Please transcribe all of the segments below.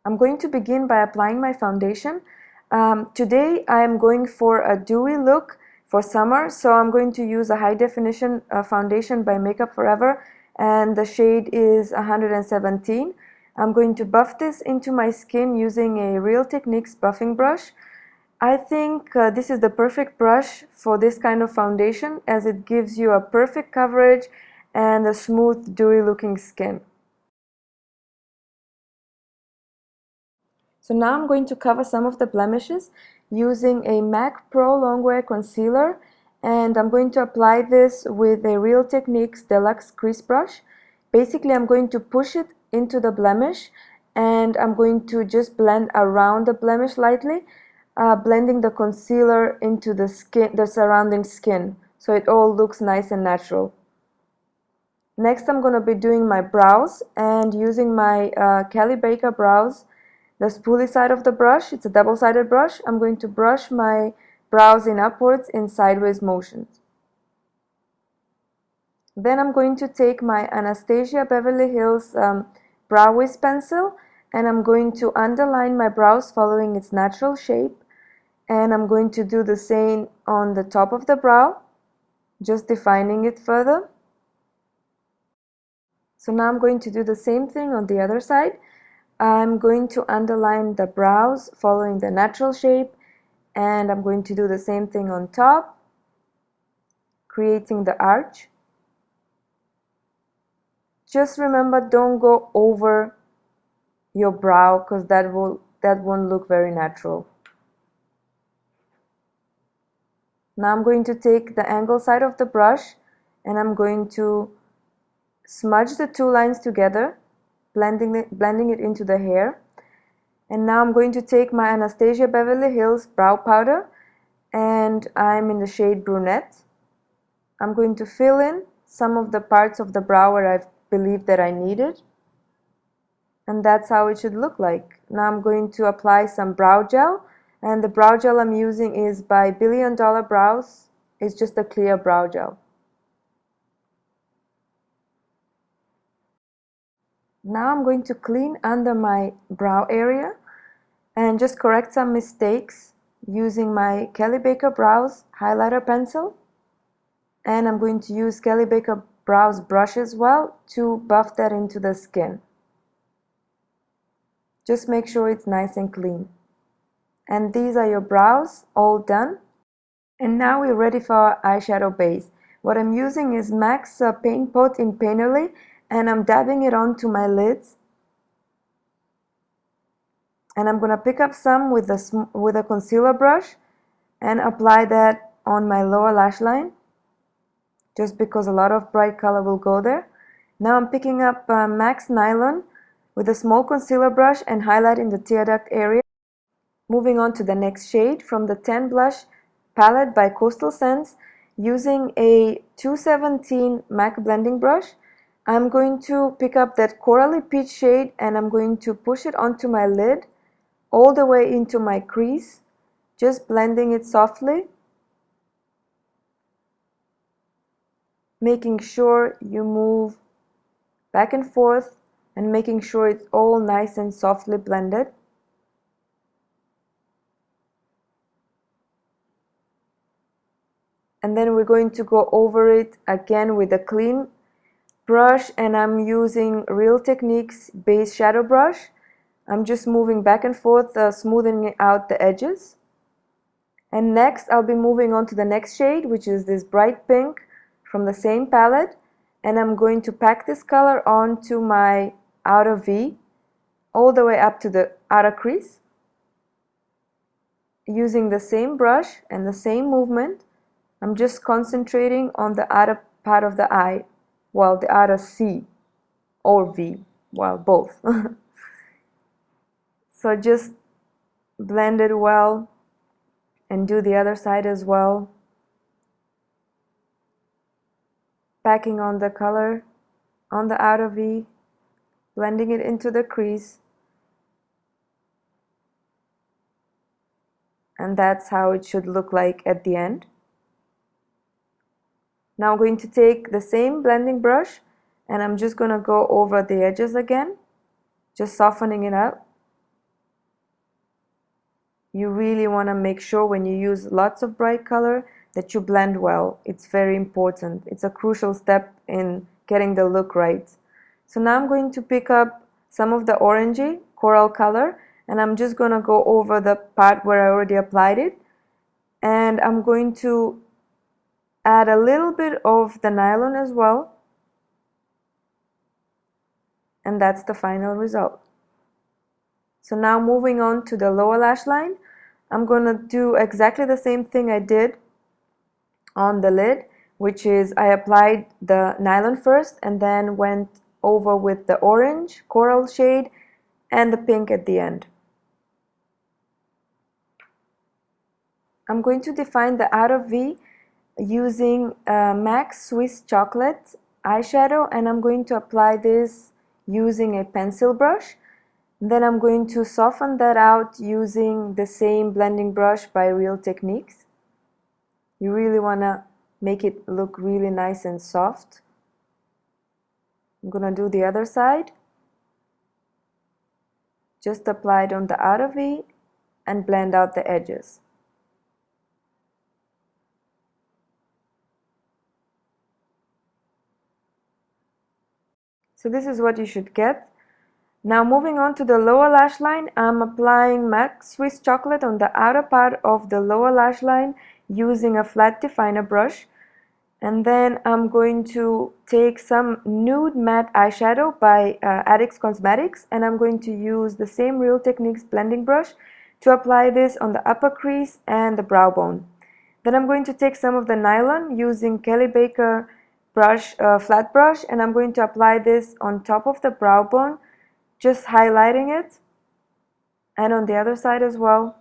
I'm going to begin by applying my foundation. Today I am going for a dewy look for summer, so I'm going to use a high definition foundation by Makeup Forever, and the shade is 117. I'm going to buff this into my skin using a Real Techniques buffing brush. I think this is the perfect brush for this kind of foundation, as it gives you a perfect coverage and a smooth, dewy looking skin. So now I'm going to cover some of the blemishes using a MAC Pro Longwear Concealer, and I'm going to apply this with a Real Techniques Deluxe Crease Brush. Basically, I'm going to push it into the blemish, and I'm going to just blend around the blemish lightly, blending the concealer into the skin, the surrounding skin, so it all looks nice and natural. Next, I'm going to be doing my brows, and using my Kelley Baker Brows, the spoolie side of the brush, it's a double-sided brush, I'm going to brush my brows in upwards in sideways motions. Then I'm going to take my Anastasia Beverly Hills Brow Wiz pencil, and I'm going to underline my brows following its natural shape, and I'm going to do the same on the top of the brow, just defining it further. So now I'm going to do the same thing on the other side. I'm going to underline the brows following the natural shape, and I'm going to do the same thing on top, creating the arch. Just remember, don't go over your brow, because that won't look very natural. Now I'm going to take the angle side of the brush, and I'm going to smudge the two lines together, blending it into the hair. And now I'm going to take my Anastasia Beverly Hills brow powder, and I'm in the shade Brunette. I'm going to fill in some of the parts of the brow where I believe that I need it, and that's how it should look like. Now I'm going to apply some brow gel, and the brow gel I'm using is by $1 Billion Brows. It's just a clear brow gel. Now I'm going to clean under my brow area and just correct some mistakes using my Kelley Baker Brows highlighter pencil, and I'm going to use Kelley Baker Brows brush as well to buff that into the skin. Just make sure it's nice and clean. And these are your brows all done. And now we're ready for our eyeshadow base. What I'm using is MAC's Paint Pot in Painterly, and I'm dabbing it onto my lids. And I'm going to pick up some with a concealer brush and apply that on my lower lash line, just because a lot of bright color will go there. Now I'm picking up MAC's Nylon with a small concealer brush and highlighting the tear duct area. Moving on to the next shade from the 10 Blush palette by Coastal Scents, using a 217 MAC blending brush, I'm going to pick up that corally peach shade, and I'm going to push it onto my lid all the way into my crease, just blending it softly, making sure you move back and forth and making sure it's all nice and softly blended. And then we're going to go over it again with a clean brush, and I'm using Real Techniques base shadow brush. I'm just moving back and forth, smoothing out the edges. And next I'll be moving on to the next shade, which is this bright pink from the same palette, and I'm going to pack this color onto my outer V all the way up to the outer crease, using the same brush and the same movement. I'm just concentrating on the outer part of the eye, well, the outer C or V, well, both. So just blend it well and do the other side as well, packing on the color on the outer V, blending it into the crease, and that's how it should look like at the end. Now I'm going to take the same blending brush, and I'm just going to go over the edges again, just softening it up. You really want to make sure when you use lots of bright color that you blend well. It's very important. It's a crucial step in getting the look right. So now I'm going to pick up some of the orangey coral color, and I'm just going to go over the part where I already applied it, and I'm going to add a little bit of the nylon as well, and that's the final result. So now moving on to the lower lash line, I'm going to do exactly the same thing I did on the lid, which is I applied the nylon first and then went over with the orange coral shade and the pink at the end. I'm going to define the outer V using MAC Swiss Chocolate eyeshadow, and I'm going to apply this using a pencil brush. Then I'm going to soften that out using the same blending brush by Real Techniques. You really want to make it look really nice and soft. I'm going to do the other side. Just apply it on the outer V and blend out the edges. So this is what you should get. Now moving on to the lower lash line, I'm applying MAC Swiss Chocolate on the outer part of the lower lash line using a flat definer brush. And then I'm going to take some nude matte eyeshadow by Addicts Cosmetics, and I'm going to use the same Real Techniques blending brush to apply this on the upper crease and the brow bone. Then I'm going to take some of the nylon using Kelley Baker brush, flat brush, and I'm going to apply this on top of the brow bone, just highlighting it, and on the other side as well.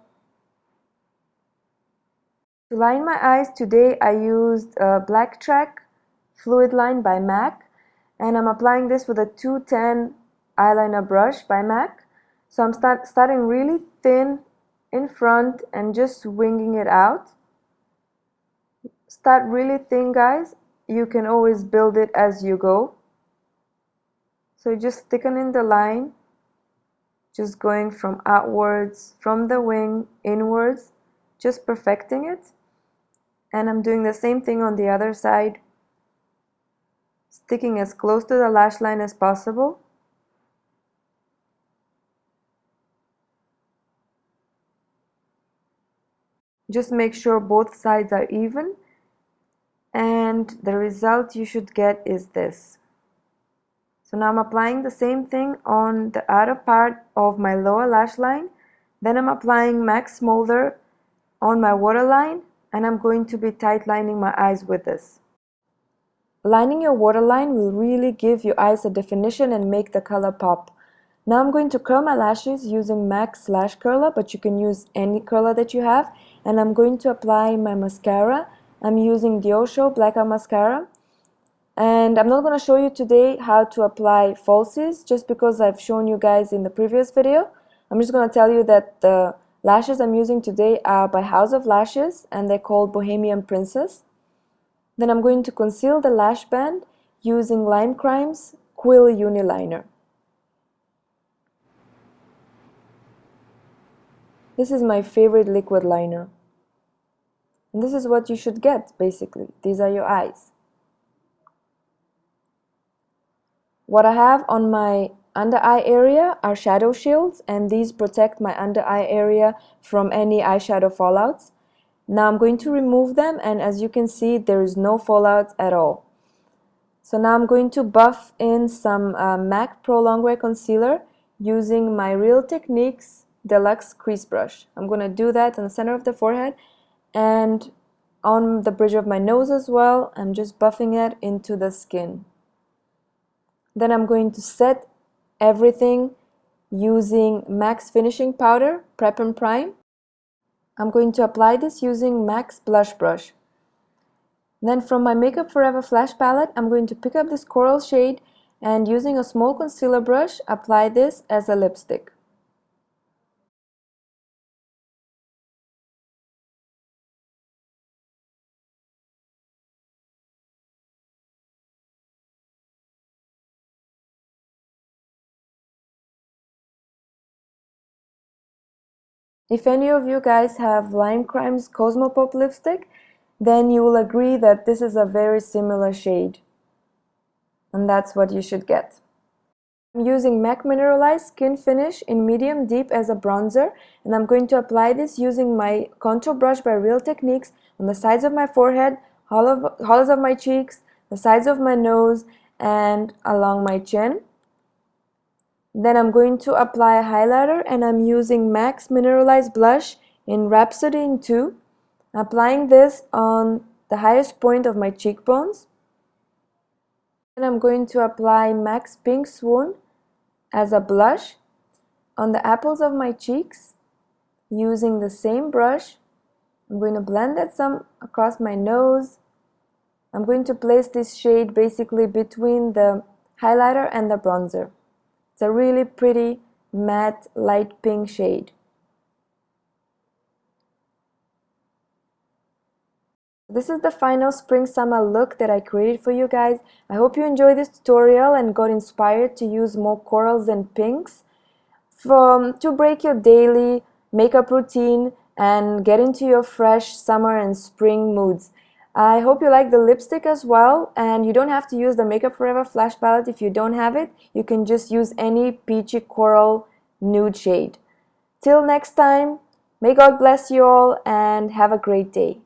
To line my eyes today, I used Blacktrax Fluidline by MAC, and I'm applying this with a 210 eyeliner brush by MAC. So I'm starting really thin in front and just winging it out. Start really thin, guys. You can always build it as you go. So just thickening the line, just going from outwards, from the wing inwards, just perfecting it. And I'm doing the same thing on the other side, sticking as close to the lash line as possible. Just make sure both sides are even, and the result you should get is this. So now I'm applying the same thing on the outer part of my lower lash line. Then I'm applying MAC Smolder on my waterline, and I'm going to be tight lining my eyes with this. Lining your waterline will really give your eyes a definition and make the color pop. Now I'm going to curl my lashes using MAC Lash Curler, but you can use any curler that you have. And I'm going to apply my mascara. I'm using the Osho Blackout mascara. And I'm not going to show you today how to apply falsies, just because I've shown you guys in the previous video. I'm just going to tell you that the lashes I'm using today are by House of Lashes, and they're called Bohemian Princess. Then I'm going to conceal the lash band using Lime Crime's Quill Uniliner. This is my favorite liquid liner. And this is what you should get, basically. These are your eyes. What I have on my under eye area are shadow shields, and these protect my under eye area from any eyeshadow fallouts. Now I'm going to remove them, and as you can see, there is no fallout at all. So now I'm going to buff in some MAC Pro Longwear Concealer using my Real Techniques Deluxe Crease Brush. I'm going to do that in the center of the forehead and on the bridge of my nose as well. I'm just buffing it into the skin. Then I'm going to set everything using MAC's Finishing Powder, Prep and Prime. I'm going to apply this using MAC's Blush Brush. Then from my Makeup Forever Flash palette, I'm going to pick up this coral shade and using a small concealer brush, apply this as a lipstick. If any of you guys have Lime Crime's Cosmopop lipstick, then you will agree that this is a very similar shade, and that's what you should get. I'm using MAC Mineralize Skin Finish in medium deep as a bronzer, and I'm going to apply this using my contour brush by Real Techniques on the sides of my forehead, hollows of my cheeks, the sides of my nose, and along my chin. Then I'm going to apply a highlighter, and I'm using MAC's Mineralize Blush in Rhapsody in 2, applying this on the highest point of my cheekbones. And I'm going to apply MAC's Pink Swoon as a blush on the apples of my cheeks using the same brush. I'm going to blend that some across my nose. I'm going to place this shade basically between the highlighter and the bronzer. It's a really pretty matte light pink shade. This is the final spring-summer look that I created for you guys. I hope you enjoyed this tutorial and got inspired to use more corals and pinks to break your daily makeup routine and get into your fresh summer and spring moods. I hope you like the lipstick as well, and you don't have to use the Makeup Forever Flash Palette if you don't have it. You can just use any peachy coral nude shade. Till next time, may God bless you all and have a great day.